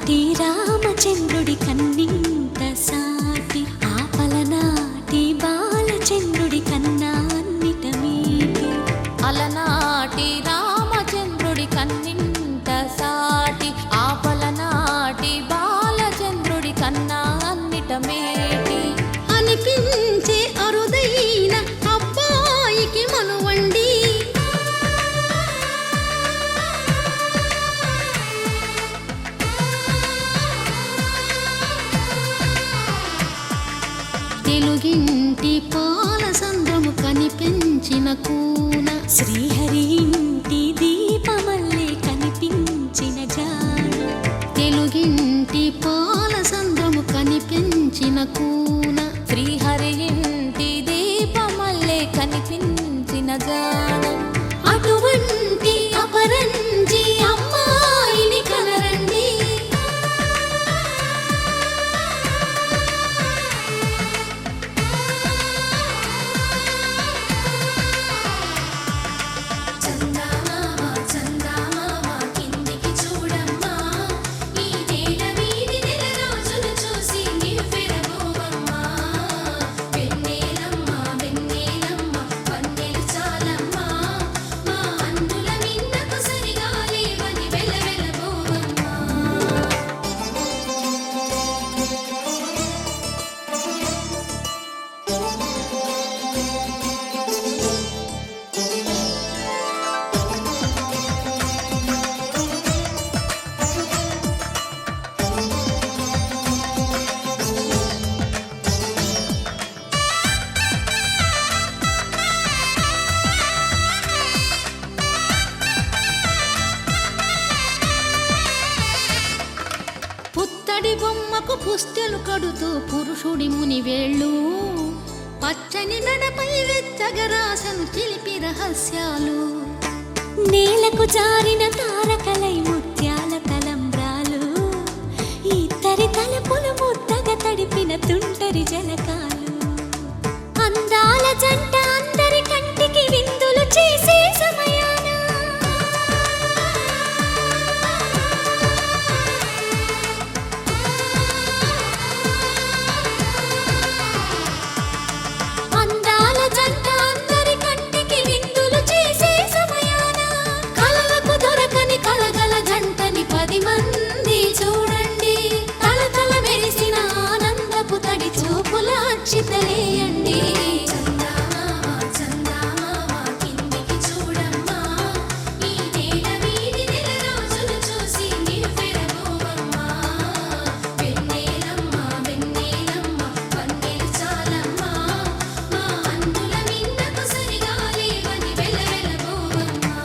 అలనాటి రామచంద్రుడి కన్నింత సాటి ఆపలనాటి బాలచంద్రుడి కన్నా అన్నిట మీటి. అలనాటి రామచంద్రుడి కన్నింత సాటి ఆపలనాటి బాలచంద్రుడి కన్నా అన్నిట మేటి అనిపించే అరుదైన అబ్బాయికి మనువండి. తెలుగింటి పాల సంద్రము కనిపించిన కూన శ్రీహరి ఇంటి దీపమల్లే కనిపించిన జాడ. తెలుగింటి పాల సంద్రము కనిపించిన కూన శ్రీహరి ఇంటి దీపమల్లే కనిపించిన జాడ. అటువంటి అపరంజి అమ్మాయిని కనరండి. చందమామ చందమామ కిందికి చూడమ్మా, ఈ నేల వీడి నెల రోజులు చూసి నివ్వెరబోవమ్మా. వెన్నెలమ్మ వెన్నెలమ్మ వన్నెలు చాలమ్మా, మా అందుల మిన్నకు సరిగా లేవని వెలవెలబోవమ్మా. పుత్తడి బొమ్మకు పుస్తెలు కడుతూ పురుషుడి మునివేళ్ళు పచ్చని మెడపై వెచ్చగరాసను చిలిపి రహస్యాలు. నేలకు జారిన తారకలై ముత్యాల తలంబ్రాలు, ఇద్దరి తలపులు ముద్దగా తడిపిన తుంటరి జలకాలు. అందాల జంట అందరి కంటికి విందులు చేసే సమయాన అందాల జంట అందరి కంటికి విందులు చేసే సమయాన కలలకు దొరకని కలగల జంటని 10 మంది చూడండి. తలతల మెరిసిన ఆనందపు తడి చూపుల అచ్చితలేయండి. చందమామ చందమామ కిందికి చూడమ్మా, ఈ నేల వీడి నెల రోజులు చూసి నివ్వెరబోవమ్మా. వెన్నెలమ్మ వెన్నెలమ్మ వన్నెలు చాలమ్మా, మా అందుల మిన్నకు సరిగా లేవని వెలవెలబోవమ్మా.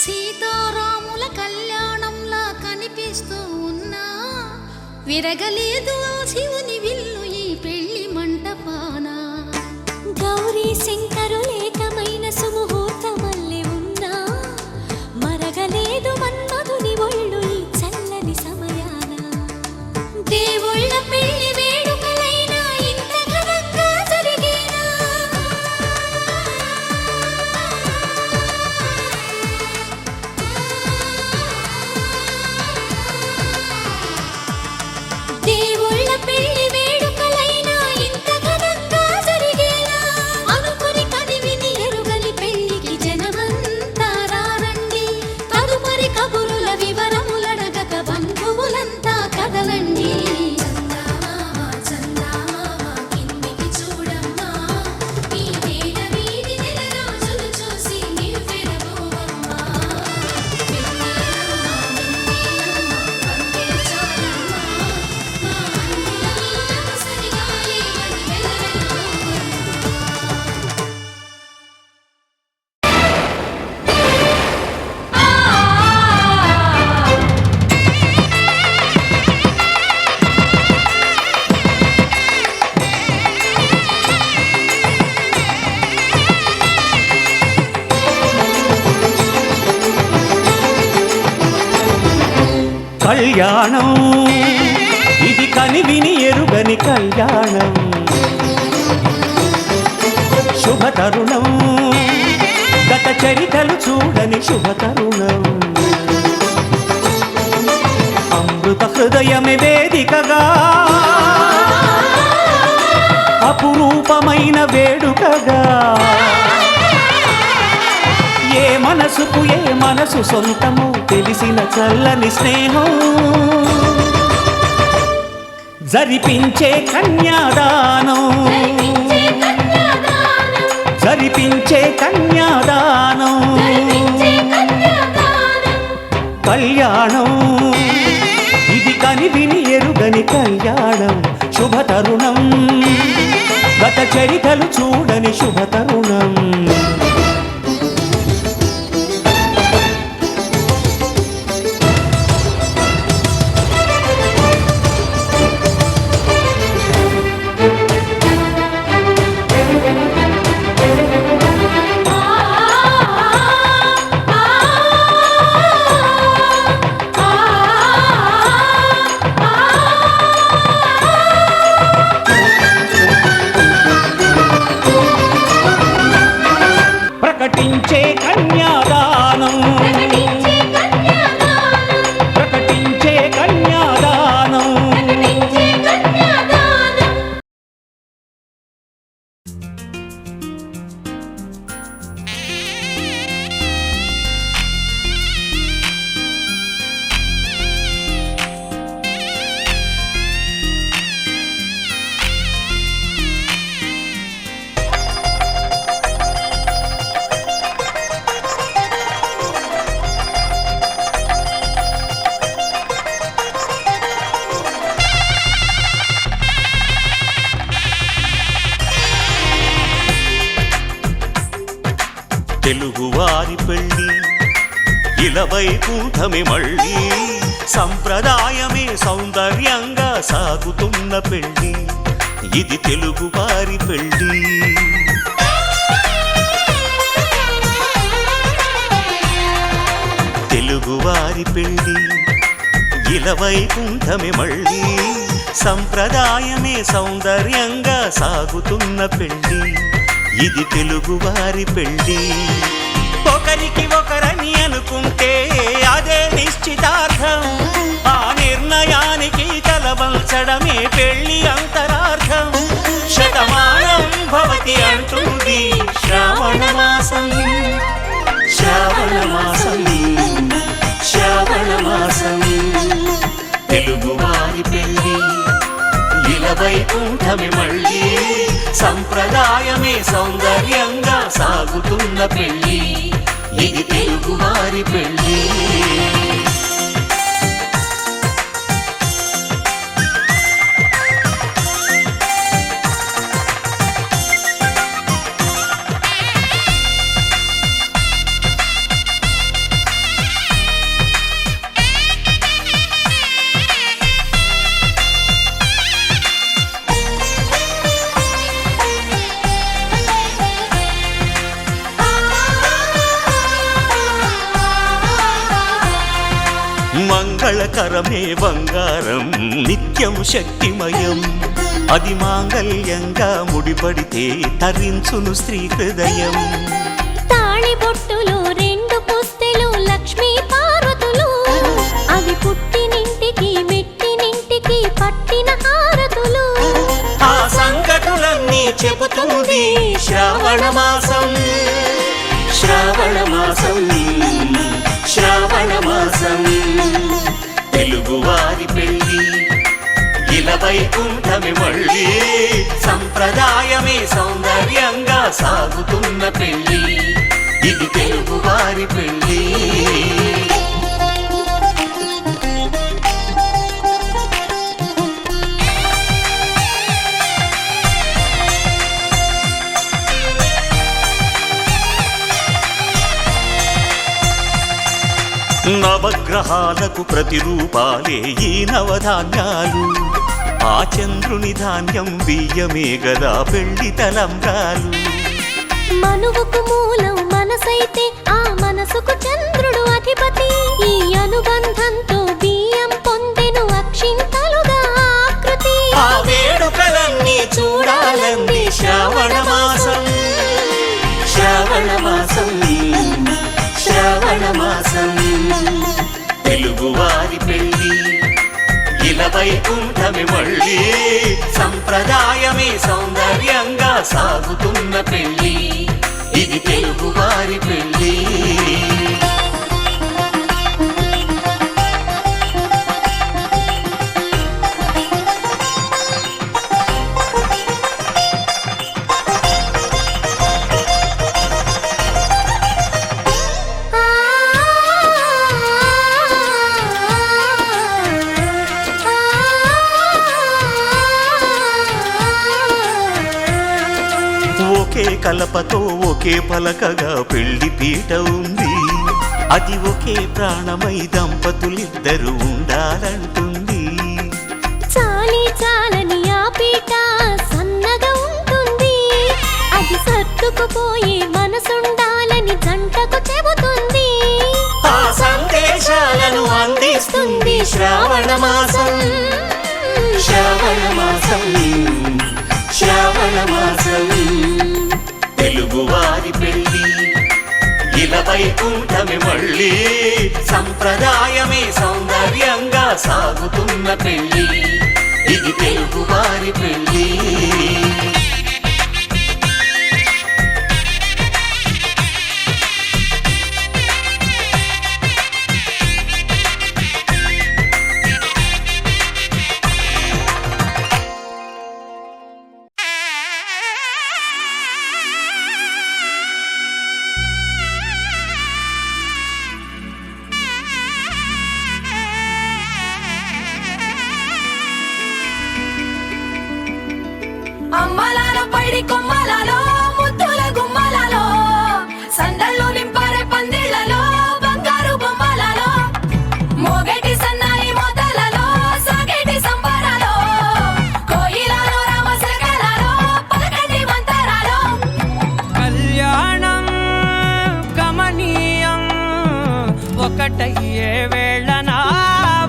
సీతారాముల కళ్యాణంలా కనిపిస్తూ ఉన్నా విరగలేదు ఆ శివుని విల్లు ఈ పెళ్లి మంటపాన. గౌరీ శంకరులేకమైన సుముహూర్తమల్లె ఉన్నా మరగలేదు మన్మధుని ఒళ్ళు ఈ చల్లని సమయాన. దేవుళ్ళ పెళ్లి వేడుకలైనా ఇంత ఘనంగా జరిగేనా? దేవుళ్ళ పెళ్లి కళ్యాణం ఇది కనివిని ఎరుగని కళ్యాణం శుభతరుణం గత చరితలు చూడని శుభతరుణం అమృత హృదయమే వేదికగా అపురూపమైన వేడుకగా ఏ మనసుకు ఏ మనసు సొంతము తెలిసిన చల్లని స్నేహం జరిపించే కన్యాదానం జరిపించే కన్యాదానం కళ్యాణం ఇది కనివిని ఎరుగని కళ్యాణం శుభతరుణం గత చరితలు చూడని శుభతరుణం ప్రకటించే కన్యాదానం ప్రకటించే కన్యాదానం తెలుగువారి పెళ్ళి ఇలవైకుంఠమే మళ్ళీ సంప్రదాయమే సౌందర్యంగా సాగుతున్న పెళ్ళి ఇది తెలుగువారి పెళ్ళి తెలుగువారి పెళ్ళి ఇలవైకుంఠమే మళ్ళీ సంప్రదాయమే సౌందర్యంగా సాగుతున్న పెళ్ళి ఇది తెలుగువారి పెళ్ళి ఒకరికి ఒకరని అనుకుంటే అదే నిశ్చితార్థం ఆ నిర్ణయానికి తలవంచడమే పెళ్ళి అంతరార్థం శతమానం భవతి అంటుంది శ్రావణ మాసం శ్రావణ మాసం శ్రావణ మాసం తెలుగువారి పెళ్ళి ఇలవైకుంఠమే మళ్ళీ సంప్రదాయమే సౌందర్యంగా సాగుతున్న పెళ్ళి ఇది తెలుగువారి పెళ్ళి మంగళకరమే బంగారం నిత్యం శక్తిమయం అది మాంగళ్యంగా ముడిపడితే తరించును స్త్రీ హృదయం తాళిబొట్టులో రెండు పుస్తెలు లక్ష్మీ పార్వతులు అవి పుట్టినింటికి మెట్టినింటికి పట్టిన హారతులు ఆ సంగతులన్నీ చెబుతుంది శ్రావణ మాసం శ్రావణ మాసం శ్రావణ మాసం తెలుగువారి పెళ్ళి ఇలవైకుంఠమే మళ్ళీ సంప్రదాయమే సౌందర్యంగా సాగుతున్న పెళ్ళి ఇది తెలుగువారి పెళ్ళి నవగ్రహాలకు ప్రతిరూపాలే ఈ నవధాన్యాలు ఆ చంద్రుని ధాన్యం బియ్యమే గదా పెళ్లి తలంబ్రాలు మనువుకు మూలం మనసైతే ఆ మనసుకు చంద్రుడు అధిపతి ఈ అనుబంధంతో బియ్యం పొంది వైకుంఠమి మళ్ళీ సంప్రదాయమే సౌందర్యంగా సాగుతున్న పెళ్ళి ఇది తెలుగువారి పెళ్ళి. ఒకే కలపతో ఒకే పలకగా పెళ్లి పీట ఉంది, అది ఒకే ప్రాణమై దంపతులిద్దరు ఉండాలంటుంది. చాలి చాలని ఆ పీట సన్నగా ఉంటుంది, అది సర్దుకుపోయే మనసుండాలని జంటకు చెబుతుంది. ఆ సందేశాలను అందిస్తుంది శ్రావణ మాసం, శ్రావణ మాసం, శ్రావణ మాసం. తెలుగువారి పెళ్ళి ఇలా వైకుంఠమి మళ్ళీ సంప్రదాయమే సౌందర్యంగా సాగుతున్న పెళ్ళి ఇది తెలుగువారి పెళ్ళి. అమ్మలాలో పైడి కొమ్మలలో ముద్దుల గుమ్మలలో సందళ్ళు నింపారే పందిళ్లలో బంగారు బొమ్మలలో మోగేటి సన్నాయి మోతలలో సాగేటి సంబరాలో కోయిలలో రామశకలలో పలకటి మంతరాలో. కళ్యాణం గమనీయం ఒకటయ్యే వేళనా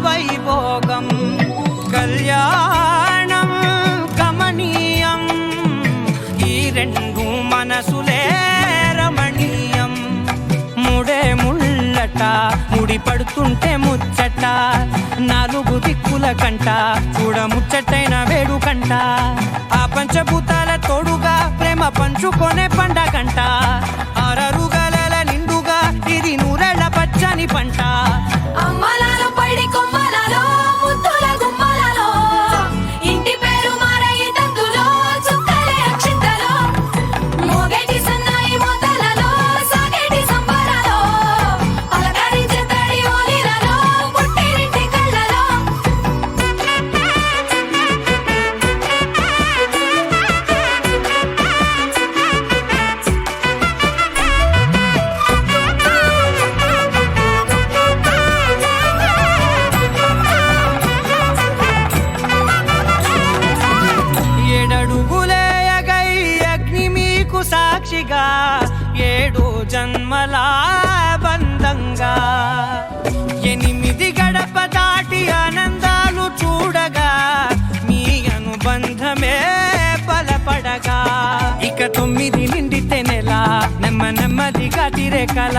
వైభోగం. కళ్యాణం గమనీయం ఈ రెండు మనసులే రమణీయం. ముడే ముళ్ళట ముడి పడుతుంటే ముచ్చట, నాలుగు దిక్కుల కంట చూడ ముచ్చటైన వేడుకంట. ఆ పంచభూతాల తోడుగా ప్రేమ పంచుకొనే పండగంట. అరరుగల నిండుగా ఇది నూరెళ్ళ పచ్చని పంట. అమ్మలాలో పైడి కొమ్మలలో ముద్దుల గుమ్మలలో ఇంటి పేరు మారయి తందులో చుక్కలే అక్షింతలో మోగేటి సన్నాయి మోతలలో సాగేటి సంబరాలో పలకరించే తడి ఓలిలలో పుట్టినింటి కళ్ళలో. ఏడడుగులేయగై అగ్ని మీకు సాక్షిగా ఏడు జన్మల బంధంగా 8 గడప దాటి ఆనందాలు చూడగా మీ అనుబంధమే బలపడగా. ఇక 9 నిండితే నెల నెమ్మదిగా తిరే కల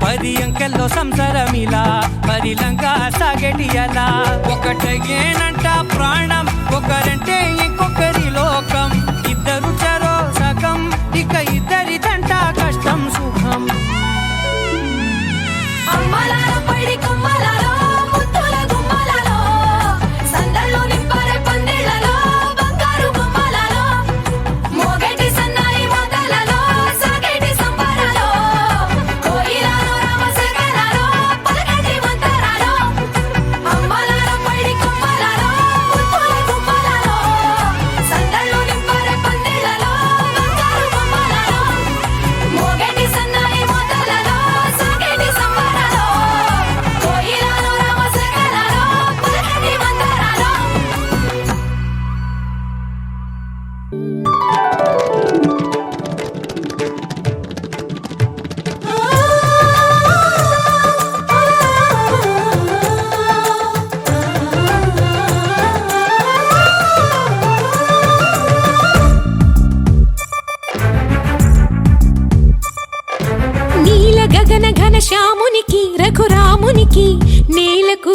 10 అంకెల్లో సంసారమిలా పరిలంగా సాగేటి అలా. ఒకటేనంట ప్రాణం ఒకరంటే ఇంకొకరి లోకం. ఇద్దరు చరో సగం ఇక ఇద్దరిదంట కష్టం సుఖం. అమ్మలాలో పైడి కొమ్మలలో ముద్దుల గుమ్మలలో సందళ్ళు నింపారే పందిళ్లలో బంగారు బొమ్మలలో మోగేటి సన్నాయి మోతలలో సాగేటి సంబరాలో కోయిలలో రామశకలలో పలకటి మంతరాలో. అమ్మలాలో పైడి కొమ్మలలో ముద్దుల గుమ్మలలో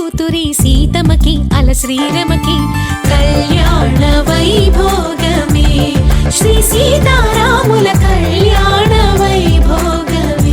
కూతురి సీతమ్మకి అల శ్రీరమకి కళ్యాణ వైభోగమే శ్రీ సీతారాముల కళ్యాణ వైభోగమే.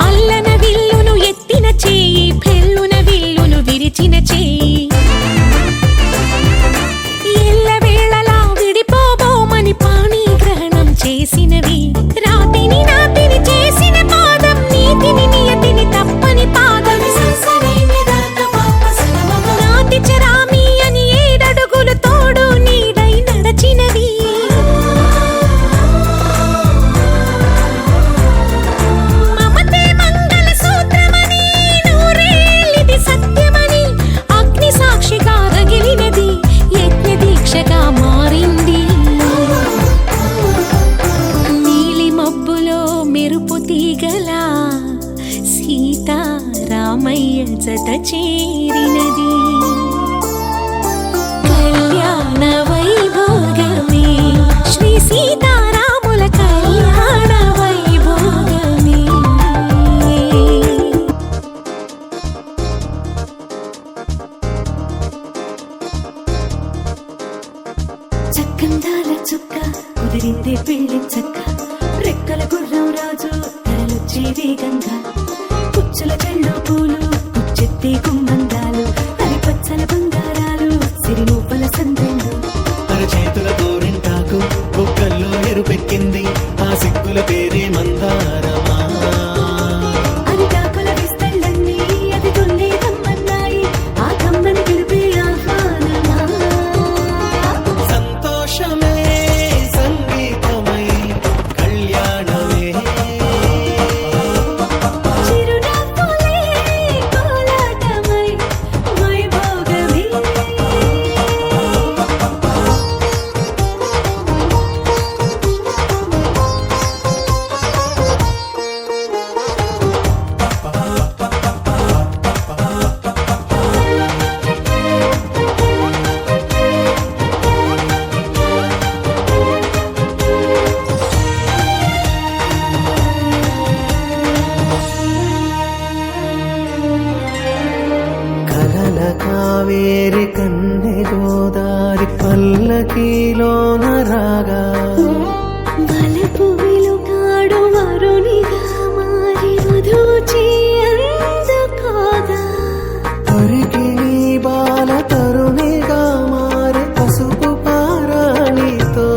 అల్లన విల్లును ఎత్తిన చేయి పెళ్ళున విల్లును విరిచిన చేయి ఎల్లవేళలా విడిపోబోమని పాణి గ్రహణం చేసినవి రాతిని నాతిని చేసిన పాదం నీతిని నియతిని తప్పని పాదం నాతి చరామి అని 7 అడుగులు తోడు నీడై నడచినవి మమతే మంగళ సూత్రమని నూరేళ్ళిది సత్యమని అగ్ని సాక్షిగా రగిలినది యజ్ఞ దీక్షగా మారింది. నీలి మబ్బులో మెరుపు తీగలా సీతారామయ్య జత చేరినది కళ్యాణ వైభోగమే శ్రీ సీతారాముల కళ్యాణ వైభోగమే. చక్కందాల చుక్క కుదిరిందే పెళ్లి చక్క రెక్కల గుర్రం రాజు తరలొచ్చే వేగంగా కుచ్చుల చెళ్ళు పూలు కుచ్చెత్తే గుమ్మందాలు అవి పచ్చల బంగారాలు సిరిమూపల సందెళ్ళు చేతుల గోరింటాకు బొక్కల్లో ఎరుపెక్కింది ఆ సిక్కుల పేరే మందారమా. అరిటాకుల విస్తళ్ళన్నీ అది తొల్లి రమ్మన్నాయి ఆ కమ్మని పిలిపే ఆహ్వానమా. సంతోషమే సంగీతమై కళ్యాణమే చిరునవ్వులే కోలాటమై వైభోగమే. కలల కావేరి కన్నె గోదారి పల్లకీలోన రాగా వలపు వెలుగాడు వరునిగా మారి మధుచి అందుకోగా తరికి నీ బాల తరుణిగా మారి పసుపు పారాణితో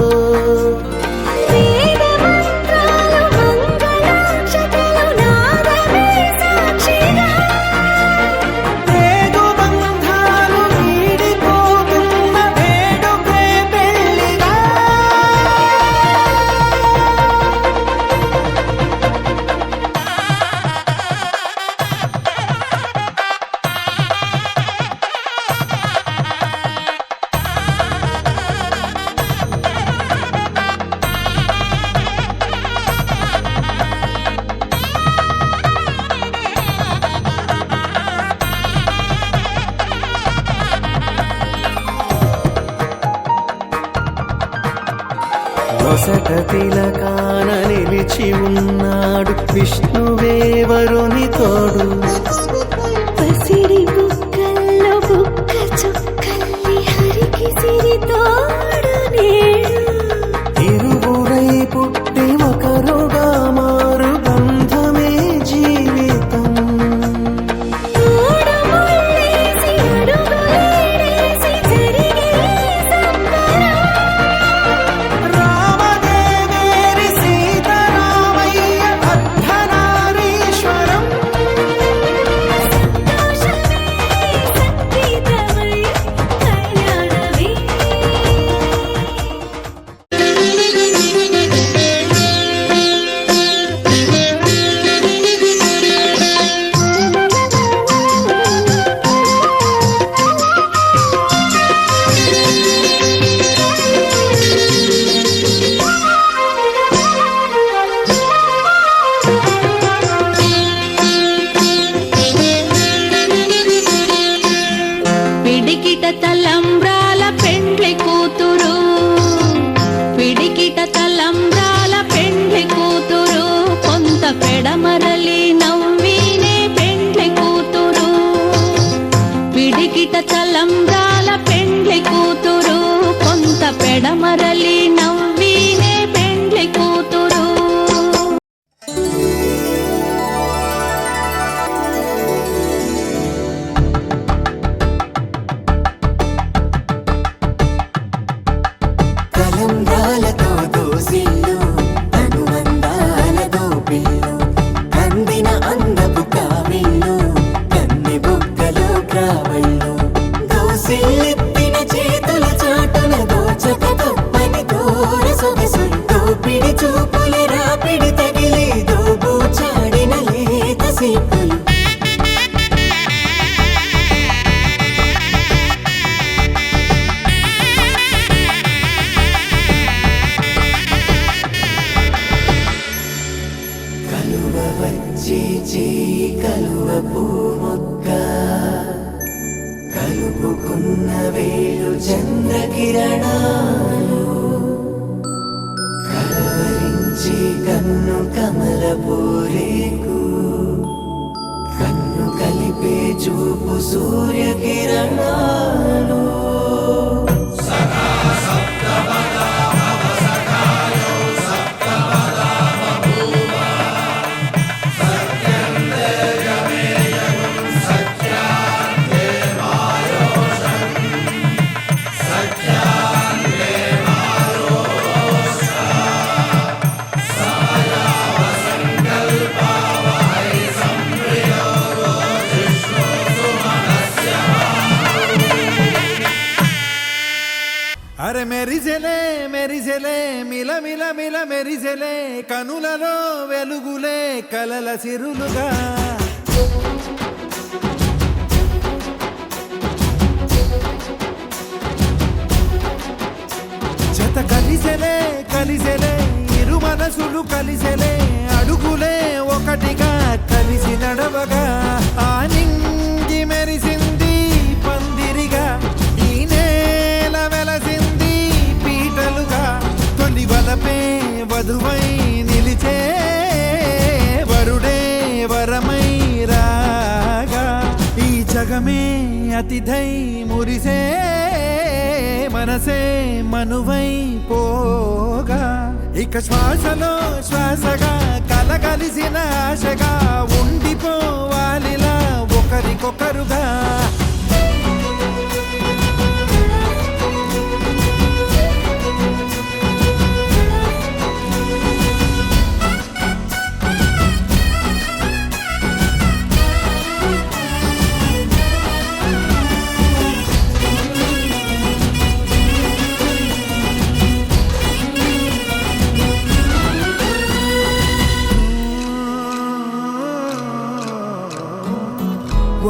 వేద మంత్రాలు మంగళాక్షతలు నాదమే సాక్షిగా రేగు బంధాలు వీడిపోతున్న వేడుకే పెళ్లిగా. నొసట తిలకాన నిలిచి ఉన్నాడు విష్ణువే వరుని తోడు పసిడి బుక్కల్లో బుక్క చుక్కల్లి హరికి సిరి తోడు నేడు ఇరువురై పుట్టి ఒకరుగా మారు బంధమే జీవితం. మూడు ముళ్ళేసి అడుగులేసి జరిగే సంబరం రామదేవేరి సీతారామయ్య అర్ధనారీశ్వరం. సంతోషమే రావళ్ళు దోసిల్లెత్తిన చేతుల చాటున దోచక తప్పని దూర సొగసు దోపిడి చూపుల రాపిడి తగిలి దోబూచాడిన లేత సీపులు కలువ వచ్చి చేయి కలువ పూమొక్క కలుపుకున్న వేలు చంద్రకిరణాలు కలవరించి కన్ను కమల పూరేకు కన్ను కలిపే చూపు సూర్యకిరణాలు అరే మెరిసెలే మెరిసెలే మిల మిల మిల మెరిసెలే కనులలో వెలుగులే కలల సిరులుగా జత కలిసెలే కలిసెలే ఇరు మనసులు కలిసెలే అడుగులే ఒకటిగా కలిసి నడవగా ఆ నింగి మెరిసింది పందిరిగా ఈ నేల వెలసింది పీటలుగా తొలి వలపే వధువై నిలిచే వరుడే వరమై రాగా ఈ జగమే అతిథై మురిసే మనసే మనువై పోగా ఇక శ్వాసలో శ్వాసగా కలగలిసిన ఆశగా ఉండిపోవాలిలా ఒకరికొకరుగా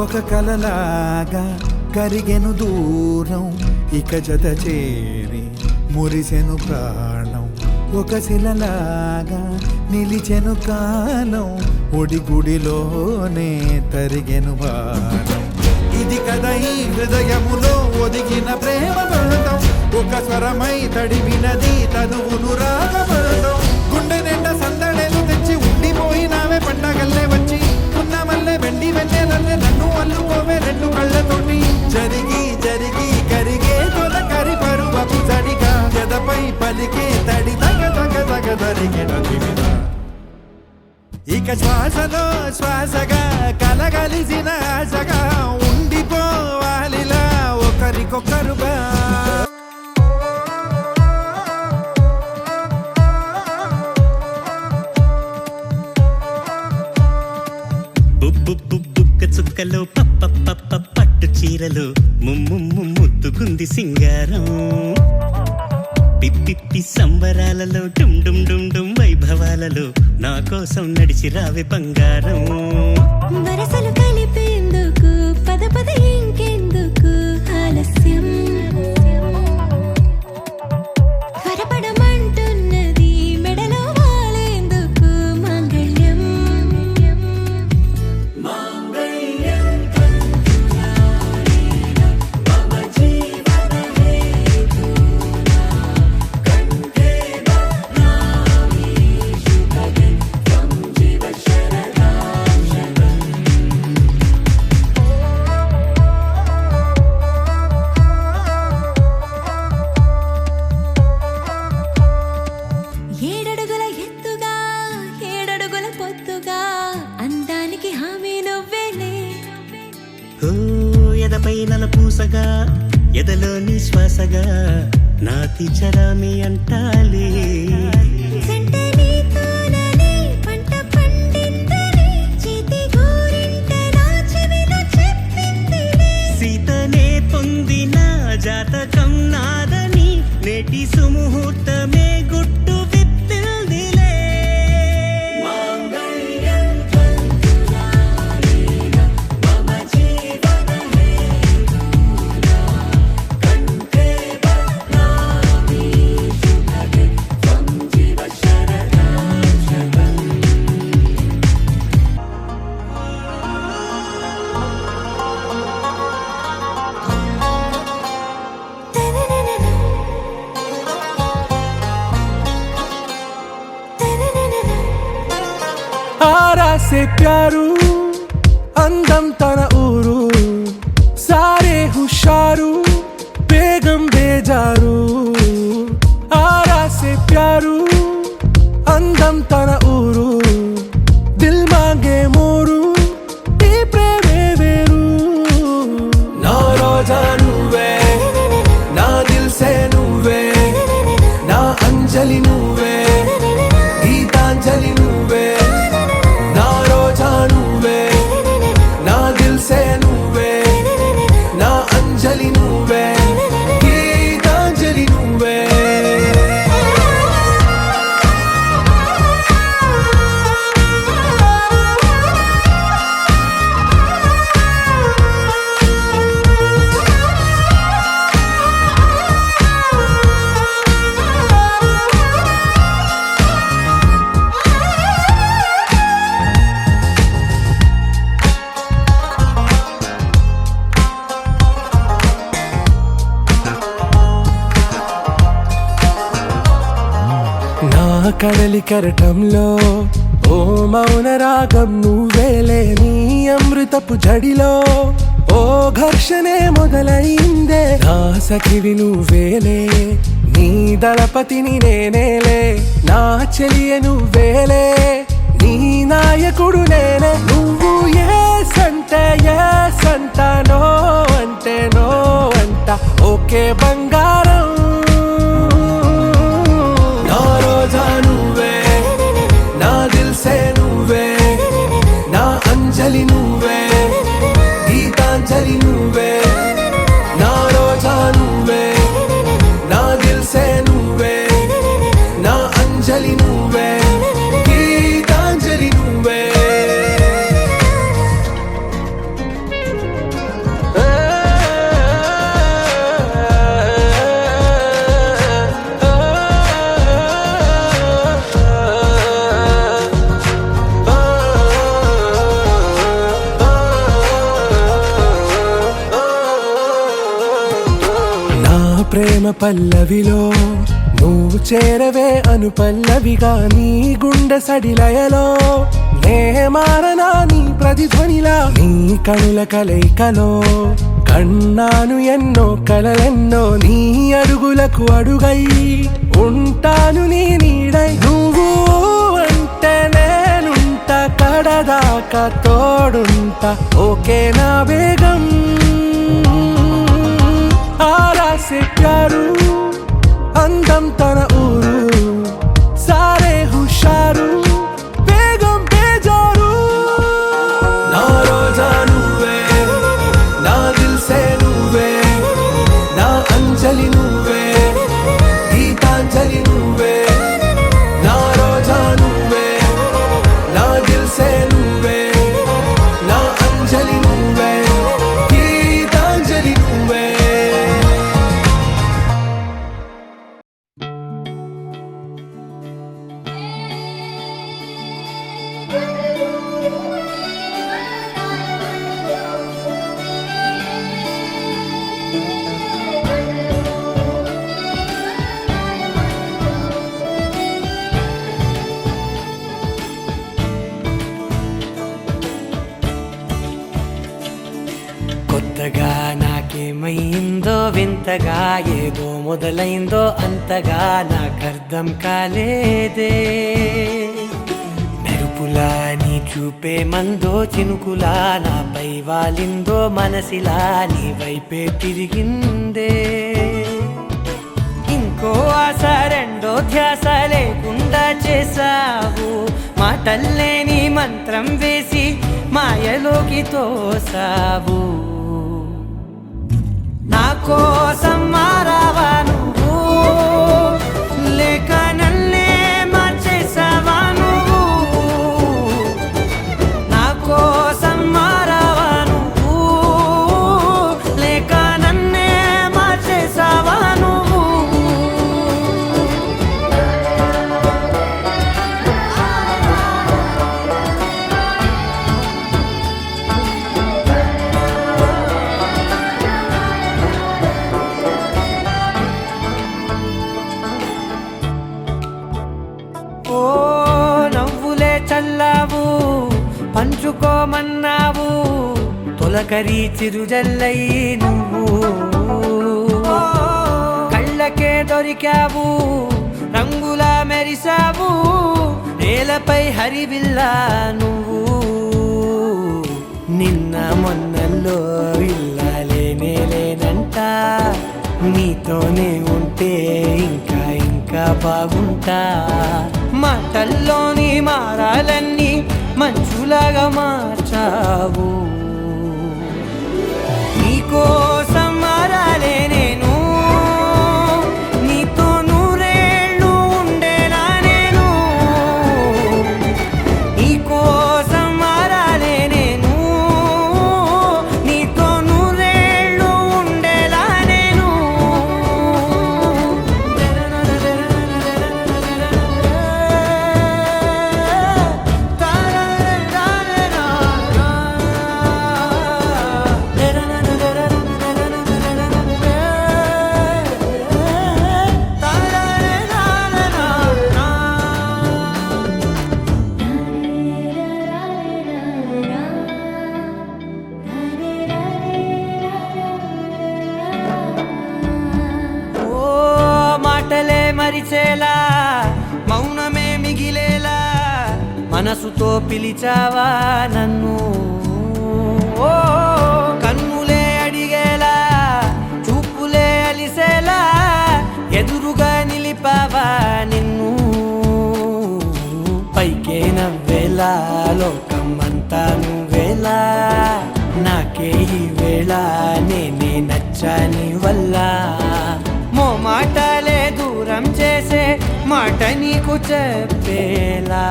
ఒక కలలాగా కరిగెను దూరం ఇక జత చేరి మురిసెను ప్రాణం ఒక శిలలాగా నిలిచెను కాలం ఒడిగుడిలోనే తరిగెను బాణం ఇది కదా ఈ హృదయములో ఒదిగిన ప్రేమ బంధం ఒక స్వరమై తడివినది తనువును రాగబంధం గుండె నిండా సందడేలు తెచ్చి ఉండిపోయినావే పండగల్లే వచ్చి ఉన్నమల్లే వెండి వెన్నెలల్లే నన్ను అల్లుకోవే రెండు కళ్ళతోటి జరిగి జరిగి కరిగే తొలకరి పరువపు జడిగా జదపై పలికే తడి తగ తగ తగ తరిగిన దివిన ఇక శ్వాసలో శ్వాసగా కలగలిసిన ఆశగా ఉండిపోవాలిలా ఒకరికొకరుగా బుక్క చుక్కలో పప్ప పప్ప పట్టు చీరలు ముమ్ము ముద్దుగుంది సింగారం పిప్పి సంబరాలలో డుమ్ డుమ్ డుమ్ డుమ్ వైభవాలలో నా కోసం నడిచి రావే బంగారం వరసలు కలిపేందుకు పద పద ఇంకెందుకు ఆలస్యం త్వరపడమంటున్నది మెడలో వాలేందుకు మాంగళ్యం ఏడడుగుల ఎత్తుగా ఏడడుగుల పొత్తుగా అందానికి హామీ నువ్వేలే ఓ ఎదపై నలపూసగా ఎదలోని శ్వాసగా నాతి చరామి అంటాలే జంట నీతోనని పంట పండిందని చేతి గోరింట నా చెవిలో చెప్పిందిలే से प्यारू అందం తన ఊరు సారే హుషారు బేగం బేజారు ఆరా से प्यारू అందం తన ఊరు దిల్ మాంగే మోరు ఈ ప్రేమే వేరు నా రోజా నువ్వే నా దిల్ సే నువ్వే నా అంజలి నువ్వే గీతాంజలి నువ్వే నా రోజా నువ్వే నా దిల్ సే నువ్వే నా అంజలి నువ్వే గీతాంజలి నువ్వే నా కడలి కరటంలో ఓ మౌన రాగం నువ్వేలే నీ అమృతపు జడిలో ఓ ఘర్షణే మొదలైందే నా సఖివి నువ్వేలే నీ దళపతిని నేనేలే నా చెలియ నువ్వేలే నీ నాయకుడు నేనే నువ్వు ఏ సంట నో అంటే నో అంట ఓకే బంగారం నా రోజా నువ్వే నా దిల్ సే నువ్వే నా అంజలి నువ్వే గీతాంజలి నువ్వే నా రోజా నువ్వే నా దిల్ సే నువ్వే నా అంజలి నువ్వే గీతాంజలి నువ్వే నా ప్రేమ పల్లవిలో నువ్వు చేరవే అను పల్లవిగా నీ గుండె సడిలయలో నే మారనా నీ ప్రతిధ్వనిలా నీ కనుల కలయికలో కన్నాను ఎన్నో కలలెన్నో నీ అడుగులకు అడుగై ఉంటాను నీ నీడై నువ్వు అంటే నేనుంట కడదాకా తోడుంటా ఓకే నా బేగం ఆరా से प्यारू అందం తన ఊరు సారే హుషారు బేగం బేజారు నా రోజా నువ్వే నా దిల్ సే నువ్వే నా అంజలి నువ్వే గీతాంజలి నువ్వే నా రోజా నువ్వే నా దిల్ సే నువ్వే నా అంజలి నువ్వే గీతాంజలి నువ్వే కొత్తగా నాకేమైందో వింతగా ఏదో మొదలైందో అంతగా నాకర్థం కాలేదే మెరుపులా నీ చూపే మందో చినుకులా నాపై వాలిందో మనసిలా నీ వైపే తిరిగిందే ఇంకో ఆశ రెండో ధ్యాస లేకుండా చేసావు మాటల్లే నీ మంత్రం వేసి మాయలోకి తోసావు నా కోసం మారావా నువ్వు లేక నన్నే మార్చేసావా నువ్వు నా కోసం మారావా నువ్వు లేక నన్నే మార్చేసావా నువ్వు తొలకరి చిరుజల్లై నువ్వు కళ్ళకే దొరికావు రంగుల మెరిసావు నేలపై హరివిల్లా నువ్వు నిన్న మొన్నల్లో ఇల్లాలేనే లేనంట నీతోనే ఉంటే ఇంకా ఇంకా బాగుంటా మాటల్లోని మారాలన్నీ మంచులాగా మార్చావు నీకోసం మారాలే నేను నీతో నూరేళ్ళు ఉండేనా నేను నీకోసం మారాలే నేను నీతో నూరేళ్ళు ఉండేలా నేను మాటలే మరిచేలా మౌనమే మిగిలేలా మనసుతో పిలిచావా నన్ను ఓ కన్నులే అడిగేలా చూపులే అలిసేలా ఎదురుగా నిలిపావా నిన్ను పైకే నవ్వేలా లోకం అంతా నువ్వేలా నాకే ఈ వేళ నేనే నచ్చాని వల్ల మాటలే దూరం చేసే మాట నీకు చెప్పేలా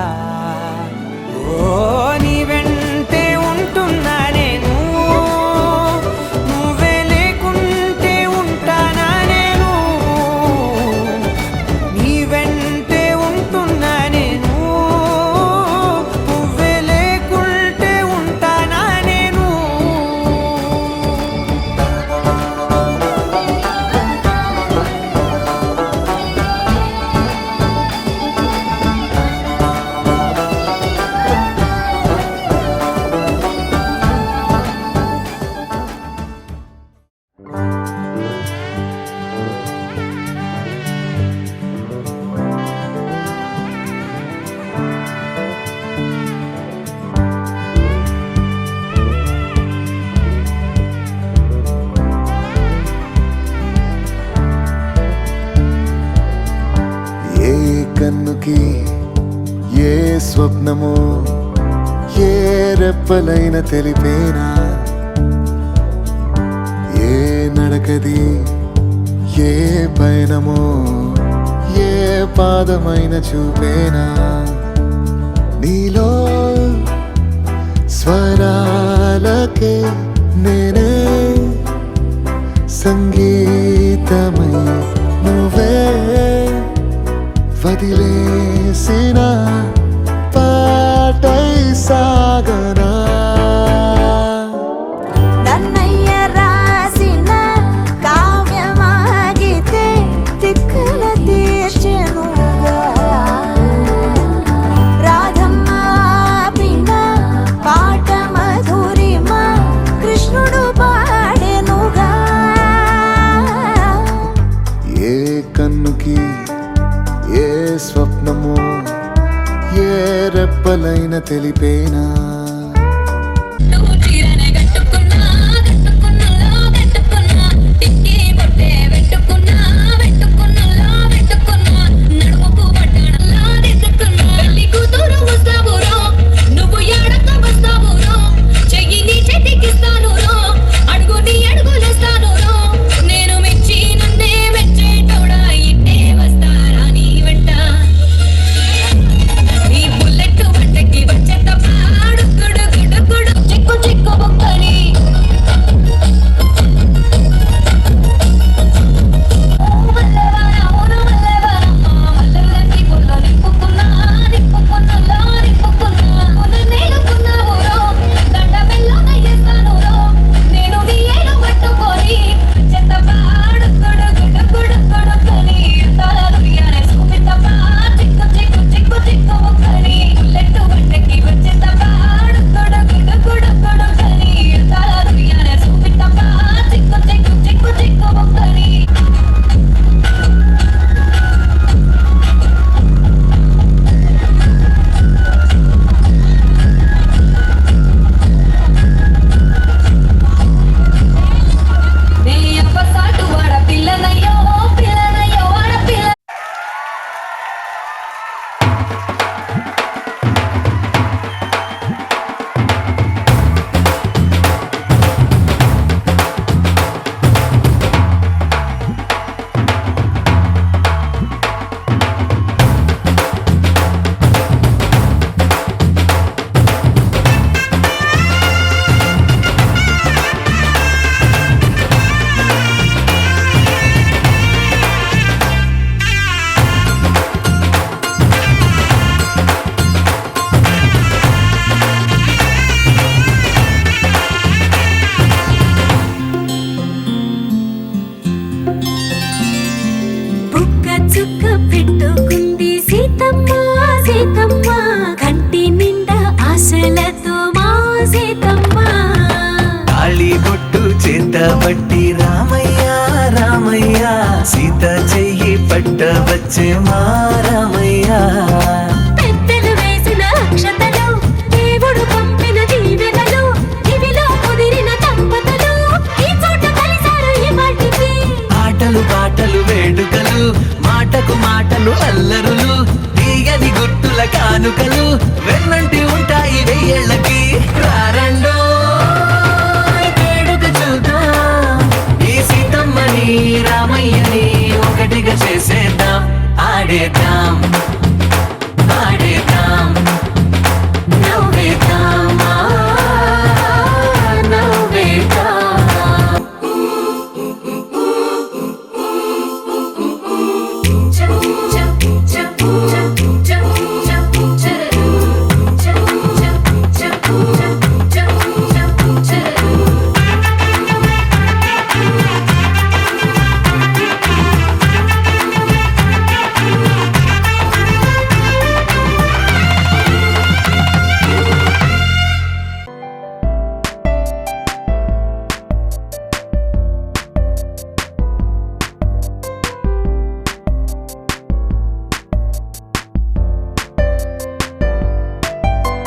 ఓ నీ వెంటే ఉంటున్నా నేను నువ్వే లేకుంటే ఉంటానా నేను నీ వెంటే ఉంటున్నా నేను నువ్వే లేకుంటే ఉంటానా నేను ఏ కన్నుకి ఏ స్వప్నమో ఏ రెప్పలైన తెలిపేనా ఏ నడకది ఏ పయనమో ఏ పాదమైన చూపేనా నీలో స్వరాలకే నేనే సంగీతమై నువ్వే వదిలేసిన పాటై సాగనా నన్నయ్య రాసిన కావ్యమాగితే తిక్కల తీర్చెనుగా రాధమ్మ పిన్న పాట మధురిమ కృష్ణుడు పాడెనుగా ఏ కన్నుకి ఏ స్వప్నము ఏ రెప్పలైన తెలిపేనా నువ్వు చీరనే కట్టుకున్నా కట్టుకున్నలో కట్టుకున్నా టిక్కి బొట్టే పెట్టుకున్నా పెట్టుకున్నలో పెట్టుకున్నా నడుముకు పట్టణంలో దిద్దుకున్నా పెళ్లి కూతురు వస్తావురో నువ్వు ఏడక వస్తావురో చెయ్యి నీ చేతికిస్తాను రో అడుగు నీ అడుగులేస్తాను రో నేను మెచ్చి నన్నే మెచ్చేటోడా ఇట్టే వస్తారా నీ వెంట నీ బుల్లెట్ వంటకి వచ్చేత పాడు పట్టబట్టి రామయ్య రామయ్య సీత చెయ్యి పట్టవచ్చే మా రామయ్య పెద్దలు వేసిన అక్షతలు దేవుడు పంపిన దీవెనలు ఇవిలో కుదిరిన దంపతులు ఈ చోట కలిసారు ఈ వాటికి ఆటలు పాటలు వేడుకలు మాటకు మాటలు అల్లరులు తీయని గుట్టుల కానుకలు వెన్న